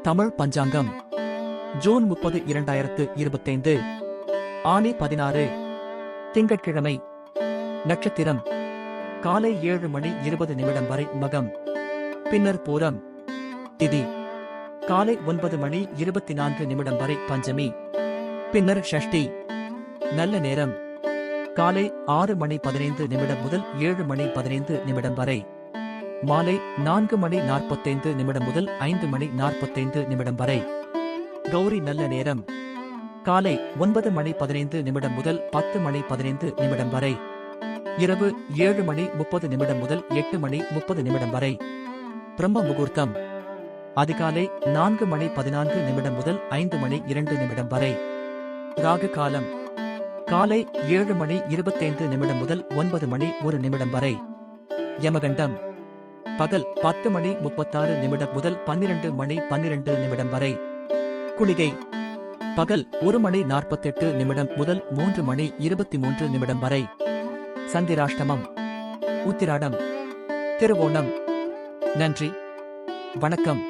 தமிழ் பஞ்சாங்கம் June 30 2025 ஆனி 16 திங்கட்கிழமை. நட்சத்திரம் காலை 7:20 வரை மகம், பின்னர் பூரம். திதி காலை 9:24 வரை பஞ்சமி, பின்னர் ஷஷ்டி. நல்ல நேரம் காலை 6:15 முதல் 7:15 வரை. மாலை 4:45 முதல் 5:45 வரை. கௌரி நல்ல நேரம் காலை 9:15 முதல் 10:15 வரை. இரவு 7:30 முதல் 8:30 வரை. பிரம்ம முகூர்த்தம் அதிகாலை 4:14 முதல் 5:02 வரை. ராகு காலம் காலை 7:25 முதல் 9:01 வரை. யமகண்டம் பகல் 10:36 முதல் 12:12 வரை. குளிகை பகல் 1:48 முதல் 3:23 வரை. சந்திராஷ்டமம் உத்திராடம் திருவோணம். நன்றி, வணக்கம்.